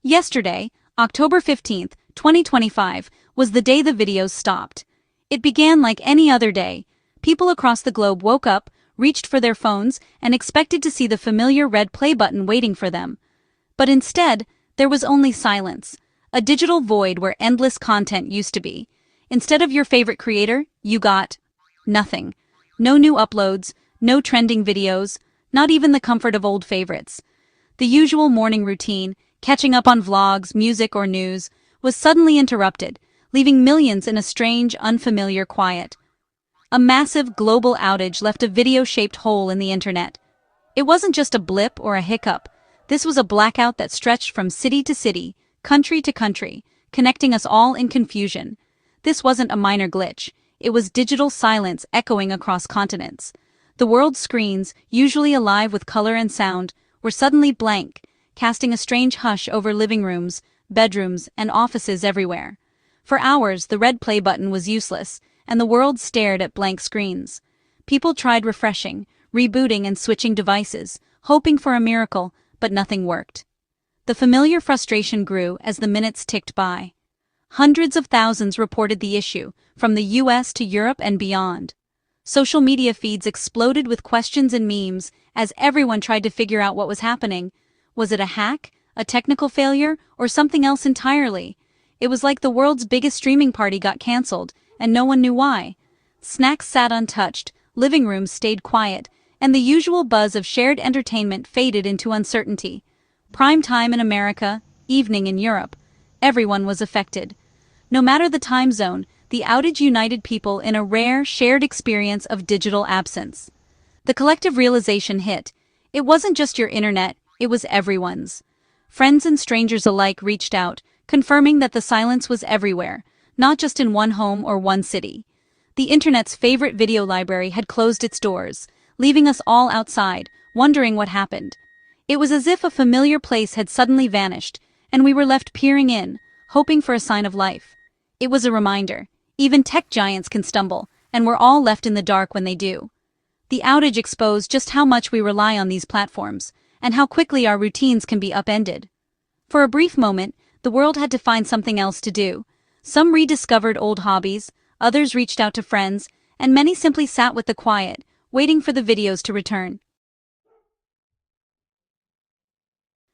Yesterday, October 15th, 2025, was the day the videos stopped. It began like any other day. People across the globe woke up, reached for their phones, and expected to see the familiar red play button waiting for them. But instead, there was only silence, a digital void where endless content used to be. Instead of your favorite creator, you got nothing. No new uploads, no trending videos, not even the comfort of old favorites. The usual morning routine, catching up on vlogs, music, or news, was suddenly interrupted, leaving millions in a strange, unfamiliar quiet. A massive global outage left a video-shaped hole in the internet. It wasn't just a blip or a hiccup. This was a blackout that stretched from city to city, country to country, connecting us all in confusion. This wasn't a minor glitch. It was digital silence echoing across continents. The world's screens, usually alive with color and sound, were suddenly blank, casting a strange hush over living rooms, bedrooms, and offices everywhere. For hours, the red play button was useless, and the world stared at blank screens. People tried refreshing, rebooting, and switching devices, hoping for a miracle, but nothing worked. The familiar frustration grew as the minutes ticked by. Hundreds of thousands reported the issue, from the US to Europe and beyond. Social media feeds exploded with questions and memes as everyone tried to figure out what was happening. Was it a hack, a technical failure, or something else entirely? It was like the world's biggest streaming party got cancelled, and no one knew why. Snacks sat untouched, living rooms stayed quiet, and the usual buzz of shared entertainment faded into uncertainty. Prime time in America, evening in Europe. Everyone was affected. No matter the time zone, the outage united people in a rare, shared experience of digital absence. The collective realization hit. It wasn't just your internet, it was everyone's. Friends and strangers alike reached out, confirming that the silence was everywhere, not just in one home or one city. The internet's favorite video library had closed its doors, leaving us all outside, wondering what happened. It was as if a familiar place had suddenly vanished, and we were left peering in, hoping for a sign of life. It was a reminder. Even tech giants can stumble, and we're all left in the dark when they do. The outage exposed just how much we rely on these platforms, and how quickly our routines can be upended. For a brief moment, the world had to find something else to do. Some rediscovered old hobbies, others reached out to friends, and many simply sat with the quiet, waiting for the videos to return.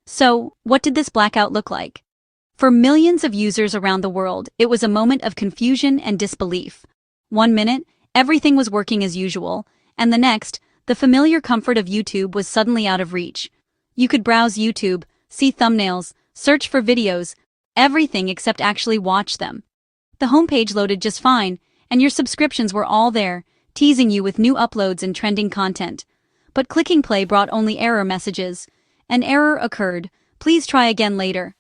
So, what did this blackout look like? For millions of users around the world, it was a moment of confusion and disbelief. One minute, everything was working as usual, and the next, the familiar comfort of YouTube was suddenly out of reach. You could browse YouTube, see thumbnails, search for videos, everything except actually watch them. The homepage loaded just fine, and your subscriptions were all there, teasing you with new uploads and trending content. But clicking play brought only error messages. An error occurred. Please try again later.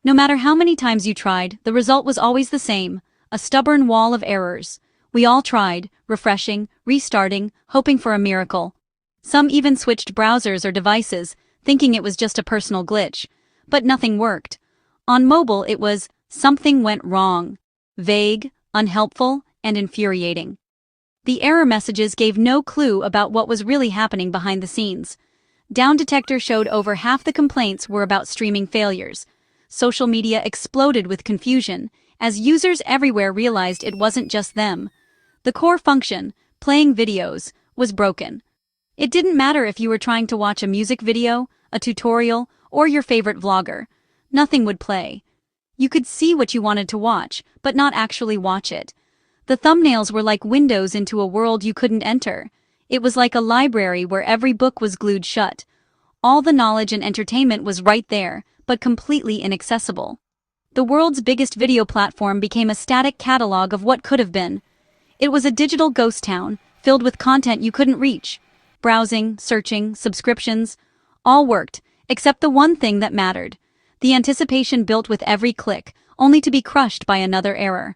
No matter how many times you tried, the result was always the same, a stubborn wall of errors. We all tried, refreshing, restarting, hoping for a miracle. Some even switched browsers or devices, thinking it was just a personal glitch. But nothing worked. On mobile it was, something went wrong. Vague, unhelpful, and infuriating. The error messages gave no clue about what was really happening behind the scenes. Downdetector showed over half the complaints were about streaming failures. Social media exploded with confusion, as users everywhere realized it wasn't just them. The core function, playing videos, was broken. It didn't matter if you were trying to watch a music video, a tutorial, or your favorite vlogger. Nothing would play. You could see what you wanted to watch, but not actually watch it. The thumbnails were like windows into a world you couldn't enter. It was like a library where every book was glued shut. All the knowledge and entertainment was right there, but completely inaccessible. The world's biggest video platform became a static catalog of what could have been. It was a digital ghost town, filled with content you couldn't reach. Browsing, searching, subscriptions, all worked, except the one thing that mattered. The anticipation built with every click, only to be crushed by another error.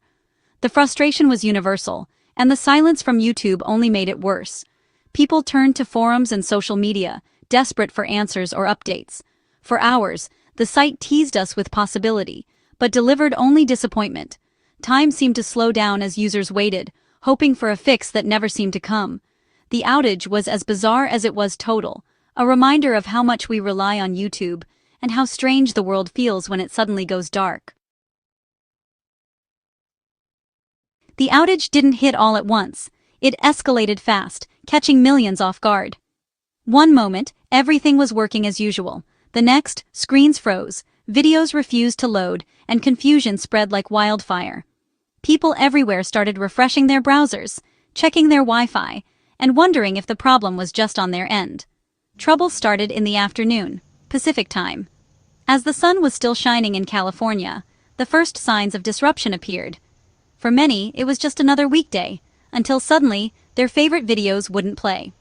The frustration was universal, and the silence from YouTube only made it worse. People turned to forums and social media, desperate for answers or updates. For hours, the site teased us with possibility, but delivered only disappointment. Time seemed to slow down as users waited, hoping for a fix that never seemed to come. The outage was as bizarre as it was total, a reminder of how much we rely on YouTube, and how strange the world feels when it suddenly goes dark. The outage didn't hit all at once. It escalated fast, catching millions off guard. One moment, everything was working as usual. The next, screens froze, videos refused to load, and confusion spread like wildfire. People everywhere started refreshing their browsers, checking their Wi-Fi, and wondering if the problem was just on their end. Trouble started in the afternoon, Pacific time. As the sun was still shining in California, the first signs of disruption appeared. For many, it was just another weekday, until suddenly, their favorite videos wouldn't play.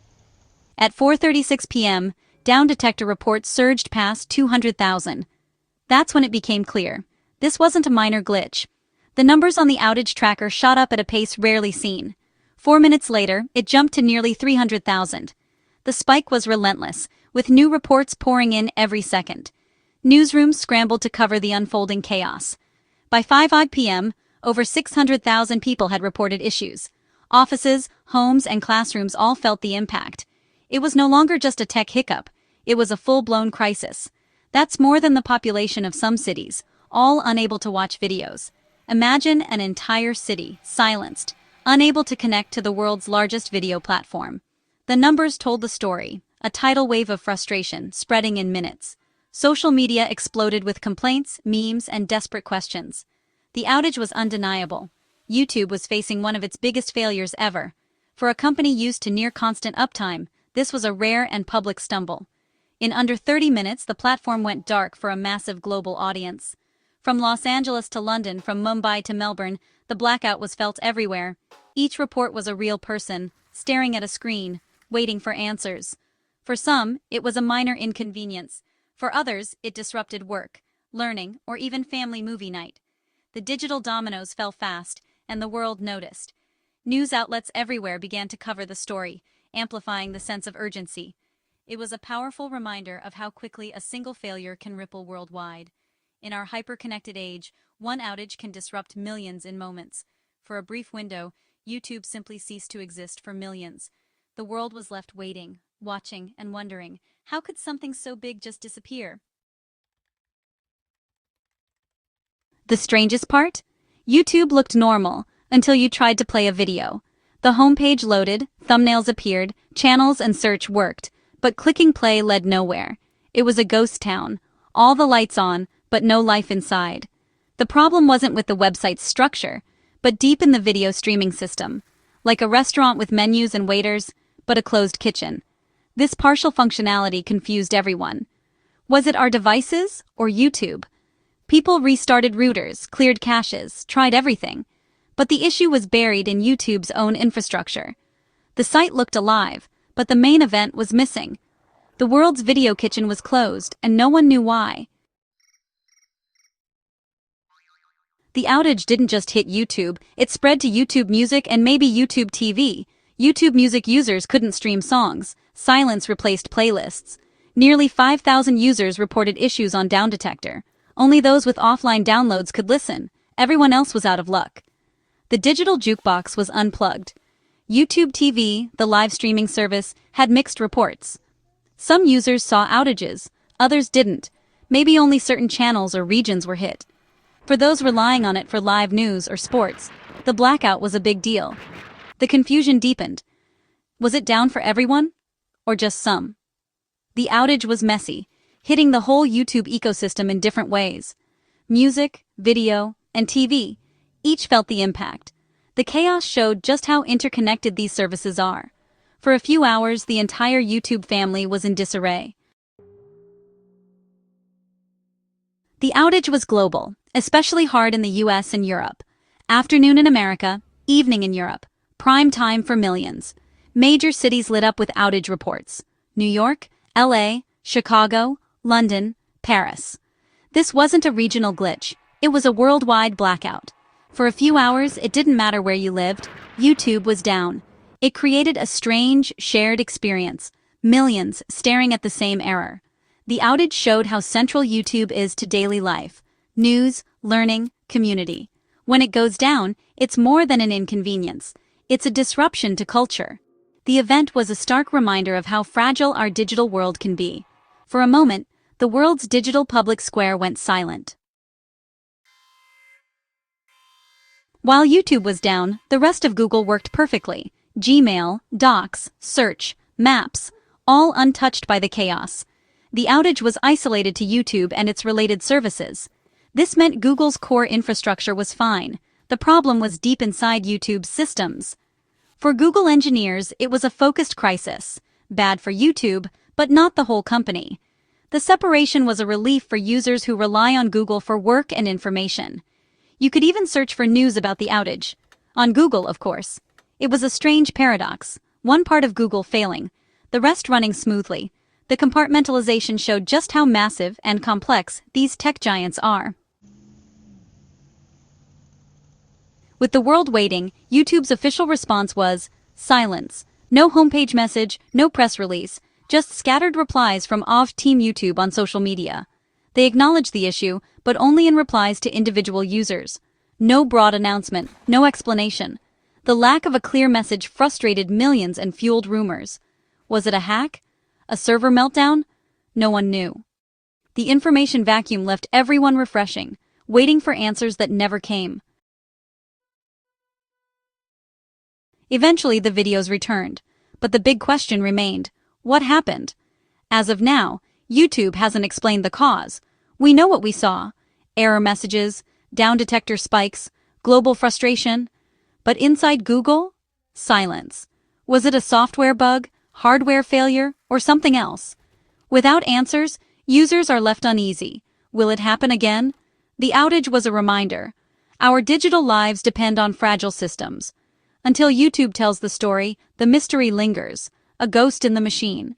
At 4:36 p.m., Downdetector reports surged past 200,000. That's when it became clear. This wasn't a minor glitch. The numbers on the outage tracker shot up at a pace rarely seen. 4 minutes later, it jumped to nearly 300,000. The spike was relentless, with new reports pouring in every second. Newsrooms scrambled to cover the unfolding chaos. By 5 p.m., over 600,000 people had reported issues. Offices, homes, and classrooms all felt the impact. It was no longer just a tech hiccup. It was a full-blown crisis. That's more than the population of some cities, all unable to watch videos. Imagine an entire city, silenced, unable to connect to the world's largest video platform. The numbers told the story, a tidal wave of frustration spreading in minutes. Social media exploded with complaints, memes, and desperate questions. The outage was undeniable. YouTube was facing one of its biggest failures ever. For a company used to near-constant uptime, this was a rare and public stumble. In under 30 minutes, the platform went dark for a massive global audience. From Los Angeles to London, from Mumbai to Melbourne, the blackout was felt everywhere. Each report was a real person, staring at a screen, waiting for answers. For some, it was a minor inconvenience. For others, it disrupted work, learning, or even family movie night. The digital dominoes fell fast, and the world noticed. News outlets everywhere began to cover the story, amplifying the sense of urgency. It was a powerful reminder of how quickly a single failure can ripple worldwide. In our hyper-connected age, one outage can disrupt millions in moments. For a brief window, YouTube simply ceased to exist for millions. The world was left waiting, watching, and wondering, how could something so big just disappear? The strangest part? YouTube looked normal until you tried to play a video. The homepage loaded, thumbnails appeared, channels and search worked, but clicking play led nowhere. It was a ghost town, all the lights on, but no life inside. The problem wasn't with the website's structure, but deep in the video streaming system, like a restaurant with menus and waiters, but a closed kitchen. This partial functionality confused everyone. Was it our devices or YouTube? People restarted routers, cleared caches, tried everything. But the issue was buried in YouTube's own infrastructure. The site looked alive, but the main event was missing. The world's video kitchen was closed, and no one knew why. The outage didn't just hit YouTube, it spread to YouTube Music and maybe YouTube TV. YouTube Music users couldn't stream songs. Silence replaced playlists. Nearly 5,000 users reported issues on Downdetector. Only those with offline downloads could listen. Everyone else was out of luck. The digital jukebox was unplugged. YouTube TV, the live streaming service, had mixed reports. Some users saw outages, others didn't. Maybe only certain channels or regions were hit. For those relying on it for live news or sports, the blackout was a big deal. The confusion deepened. Was it down for everyone? Or just some? The outage was messy, hitting the whole YouTube ecosystem in different ways. Music, video, and TV, each felt the impact. The chaos showed just how interconnected these services are. For a few hours, the entire YouTube family was in disarray. The outage was global, especially hard in the US and Europe. Afternoon in America, evening in Europe. Prime time for millions. Major cities lit up with outage reports. New York, LA, Chicago, London, Paris. This wasn't a regional glitch. It was a worldwide blackout. For a few hours, it didn't matter where you lived. YouTube was down. It created a strange, shared experience. Millions staring at the same error. The outage showed how central YouTube is to daily life. News, learning, community. When it goes down, it's more than an inconvenience. It's a disruption to culture. The event was a stark reminder of how fragile our digital world can be. For a moment, the world's digital public square went silent. While YouTube was down, the rest of Google worked perfectly. Gmail, Docs, Search, Maps, all untouched by the chaos. The outage was isolated to YouTube and its related services. This meant Google's core infrastructure was fine. The problem was deep inside YouTube's systems. For Google engineers, it was a focused crisis. Bad for YouTube, but not the whole company. The separation was a relief for users who rely on Google for work and information. You could even search for news about the outage. On Google, of course. It was a strange paradox. One part of Google failing, the rest running smoothly. The compartmentalization showed just how massive and complex these tech giants are. With the world waiting, YouTube's official response was silence. No homepage message, no press release, just scattered replies from Team YouTube on social media. They acknowledged the issue, but only in replies to individual users. No broad announcement, no explanation. The lack of a clear message frustrated millions and fueled rumors. Was it a hack? A server meltdown? No one knew. The information vacuum left everyone refreshing, waiting for answers that never came. Eventually, the videos returned, but the big question remained: what happened? As of now, YouTube hasn't explained the cause. We know what we saw: error messages, Downdetector spikes, global frustration. But inside Google? Silence. Was it a software bug, hardware failure, or something else? Without answers, users are left uneasy. Will it happen again? The outage was a reminder. Our digital lives depend on fragile systems. Until YouTube tells the story, the mystery lingers, a ghost in the machine.